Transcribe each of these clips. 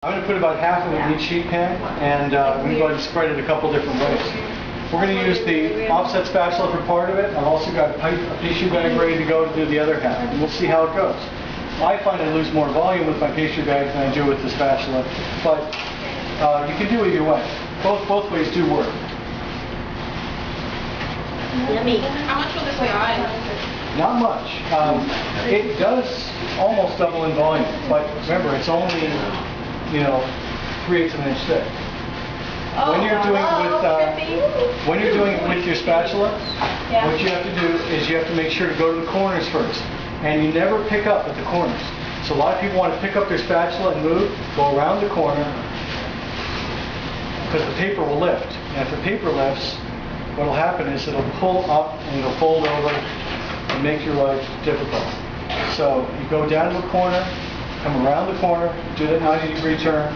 I'm going to put about half of it in each sheet pan, and I'm going to go ahead and spread it a couple different ways. We're going to use the offset spatula for part of it. I've also got a pastry bag ready to go to do the other half, and we'll see how it goes. I find I lose more volume with my pastry bag than I do with the spatula, but you can do it either way. Both ways do work. Yummy. How much will this weigh? Not much. It does almost double in volume, but remember, it's only 3/8 of an inch thick. When you're doing it with your spatula, what you have to do is you have to make sure to go to the corners first, and you never pick up at the corners. So a lot of people want to pick up their spatula and move, go around the corner, because the paper will lift. And if the paper lifts, what will happen is it'll pull up and it'll fold over and make your life difficult. So you go down to the corner, come around the corner, do that 90-degree turn,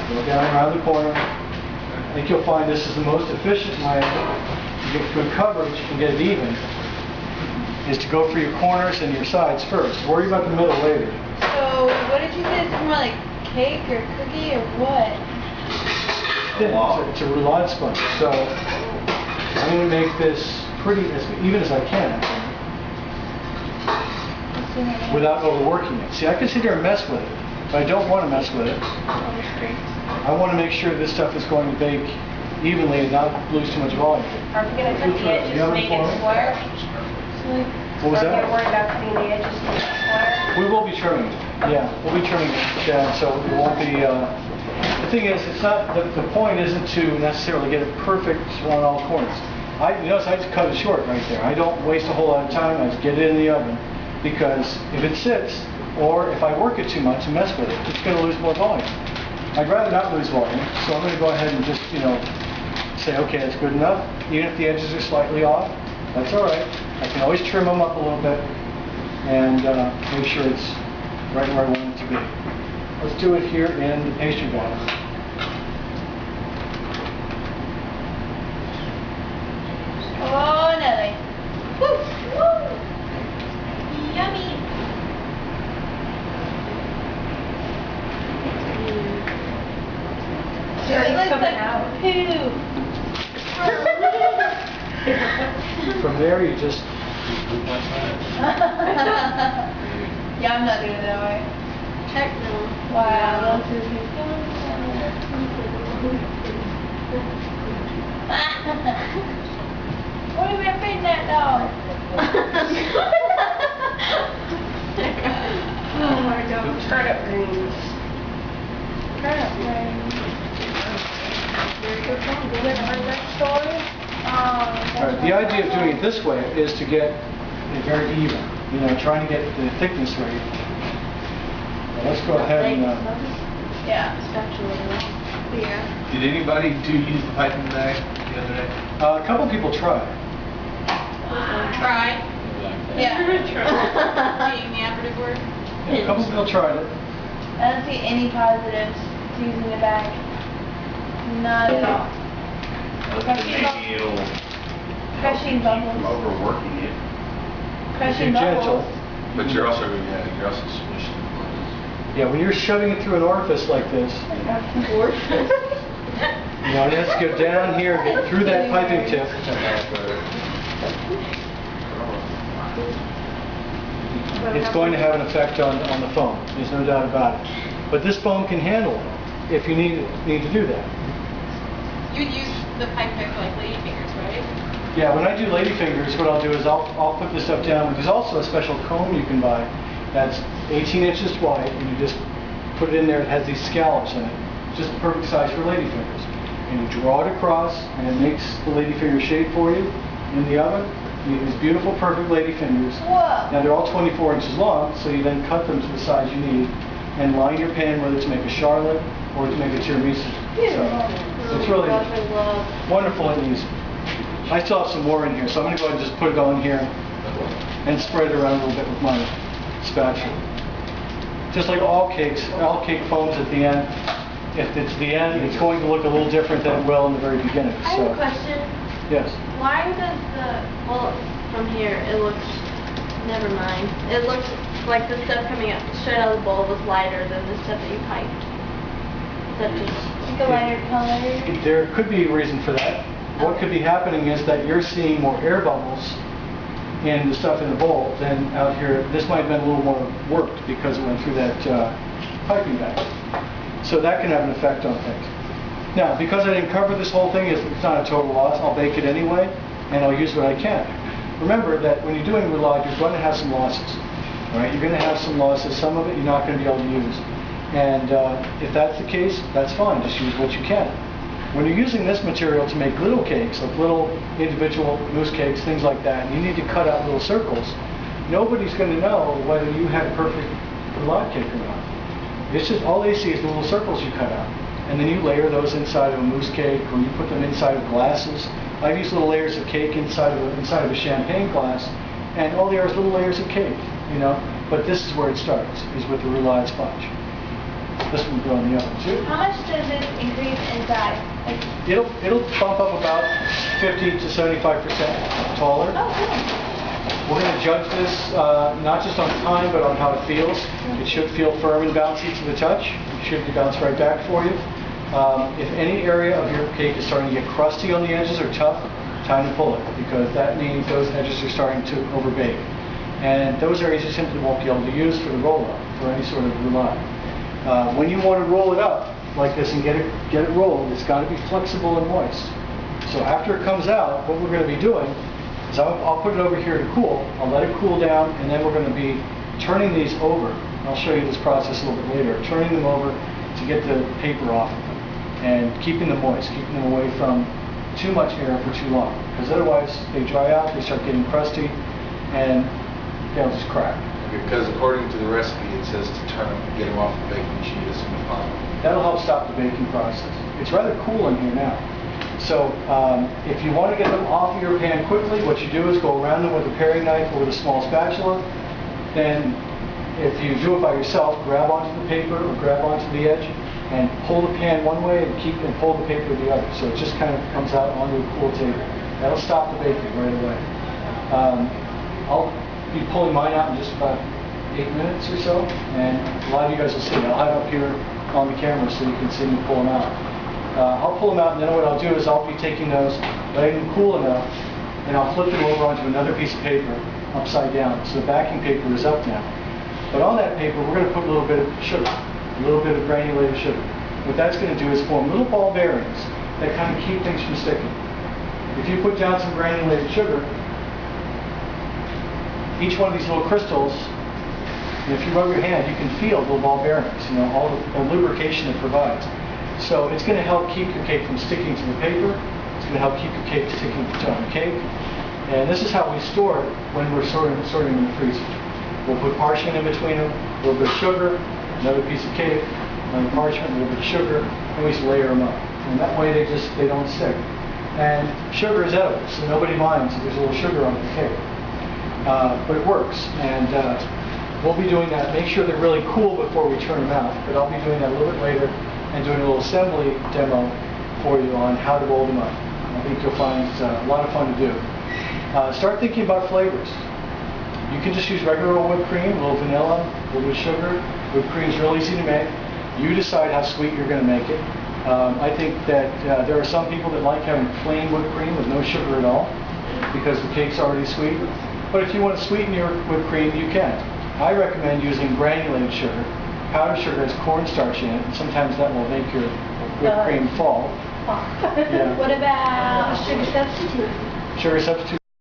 go down around the corner. I think you'll find this is the most efficient way to get good coverage and get it even, is to go for your corners and your sides first. Worry about the middle later. So, what did you say? It's more like cake or cookie or what? It's a roulade sponge. So I'm going to make this pretty as even as I can, without overworking it. See, I can sit here and mess with it, but I don't want to mess with it. I want to make sure this stuff is going to bake evenly and not lose too much volume. Are we going to cut the edges to make it square? What was that? Are we worried about cutting the edges to make it square? We will be trimming. Yeah, we'll be trimming it down, so it won't be. The thing is, it's not. The point isn't to necessarily get it perfect on all corners. You notice I just cut it short right there. I don't waste a whole lot of time. I just get it in the oven, because if it sits, or if I work it too much and mess with it, it's going to lose more volume. I'd rather not lose volume, so I'm going to go ahead and just, say, okay, that's good enough. Even if the edges are slightly off, that's all right. I can always trim them up a little bit and make sure it's right where I want it to be. Let's do it here in the pastry bag. Oh, Nelly. Woo! Woo! Yummy. It looks like poo. From there, you just... Yeah, I'm not doing it that way. Heck no. Wow. What are we feeding that dog? Oh my God. Turnip greens. Turnip greens. Right, the idea of doing it this way is to get it very even, trying to get the thickness right. Now let's go ahead and... Yeah. Yeah. Did anybody use the piping bag the other day? a couple people tried. Try. Yeah. Try. Being the operative word. Yeah, a couple people tried it. I don't see any positives to using the bag. Not at all. Maybe it'll Crushing bubbles. from overworking it. Crushing Be gentle. bubbles. But you're also squishing the bubbles. Yeah, when you're shoving it through an orifice like this, it has to go down here, get through that piping tip. It's going to have an effect on the foam. There's no doubt about it. But this foam can handle it if you need to do that. You would use the pipe pick like ladyfingers, right? Yeah, when I do ladyfingers, what I'll do is I'll put this stuff down. There's also a special comb you can buy that's 18 inches wide, and you just put it in there. It has these scallops in it. It's just the perfect size for ladyfingers. And you draw it across, and it makes the ladyfinger shape for you in the oven. You get these beautiful, perfect ladyfingers. Whoa. Now they're all 24 inches long, so you then cut them to the size you need, and line your pan whether to make a charlotte or to make a tiramisu. So it's really wonderful and easy. I still have some more in here, so I'm going to go ahead and just put it on here and spread it around a little bit with my spatula. Just like all cake foams at the end, if it's the end, it's going to look a little different than it will in the very beginning. I have a question. Yes. Why does from here, it looks, never mind. It looks like the stuff coming out straight out of the bowl was lighter than the stuff that you piped? Is that just Like a lighter color? There could be a reason for that. What could be happening is that you're seeing more air bubbles in the stuff in the bowl than out here. This might have been a little more worked because it went through that piping bag. So that can have an effect on things. Now, because I didn't cover this whole thing, it's not a total loss. I'll bake it anyway, and I'll use what I can. Remember that when you're doing roulade, you're going to have some losses. Right? You're going to have some losses. Some of it you're not going to be able to use. And if that's the case, that's fine. Just use what you can. When you're using this material to make little cakes, like little individual mousse cakes, things like that, and you need to cut out little circles, nobody's going to know whether you had a perfect roulade cake or not. It's just, all they see is the little circles you cut out. And then you layer those inside of a mousse cake, or you put them inside of glasses. I've used little layers of cake inside of a champagne glass, and all there is little layers of cake, you know. But this is where it starts, is with the roulade sponge. This one will go in the oven too. How much does it increase in size? Like, It'll bump up about 50 to 75% taller. oh, good. We're going to judge this not just on time, but on how it feels. It should feel firm and bouncy to the touch. It should bounce right back for you. If any area of your cake is starting to get crusty on the edges or tough, time to pull it, because that means those edges are starting to overbake. And those areas you simply won't be able to use for the roll-up, for any sort of roulade. When you want to roll it up like this and get it rolled, it's got to be flexible and moist. So after it comes out, what we're going to be doing is I'll put it over here to cool. I'll let it cool down, and then we're going to be turning these over. I'll show you this process a little bit later. Turning them over to get the paper off of them and keeping them moist, keeping them away from too much air for too long. Because otherwise they dry out, they start getting crusty, and they'll just crack. Because according to the recipe, it says to get them off the baking sheet as soon as possible. That'll help stop the baking process. It's rather cool in here now. So if you want to get them off of your pan quickly, what you do is go around them with a paring knife or with a small spatula. Then if you do it by yourself, grab onto the paper or grab onto the edge and pull the pan one way and pull the paper the other. So it just kind of comes out onto a cool table. That'll stop the baking right away. I'll be pulling mine out in just about 8 minutes or so, and a lot of you guys will see. I'll have it up here on the camera so you can see me pull them out. I'll pull them out, and then what I'll do is I'll be taking those, letting them cool enough, and I'll flip them over onto another piece of paper upside down. So the backing paper is up now. But on that paper, we're going to put a little bit of sugar, a little bit of granulated sugar. What that's going to do is form little ball bearings that kind of keep things from sticking. If you put down some granulated sugar, each one of these little crystals, and if you rub your hand, you can feel the ball bearings, you know, all the lubrication it provides. So it's going to help keep your cake from sticking to the paper. It's going to help keep your cake sticking to the cake. And this is how we store it when we're sorting in the freezer. We'll put parchment in between them, a little bit of sugar, another piece of cake, another parchment, a little bit of sugar, and we just layer them up. And that way they don't stick. And sugar is edible, so nobody minds if there's a little sugar on the cake. But it works, and we'll be doing that. Make sure they're really cool before we turn them out, but I'll be doing that a little bit later and doing a little assembly demo for you on how to roll them up. I think you'll find it's a lot of fun to do. Start thinking about flavors. You can just use regular old whipped cream, a little vanilla, a little bit of sugar. Whipped cream is real easy to make. You decide how sweet you're going to make it. I think that there are some people that like having plain whipped cream with no sugar at all because the cake's already sweet. But if you want to sweeten your whipped cream, you can. I recommend using granulated sugar. Powdered sugar has cornstarch in it, and sometimes that will make your whipped cream fall. Yeah. What about sugar substitute? Sugar substitute.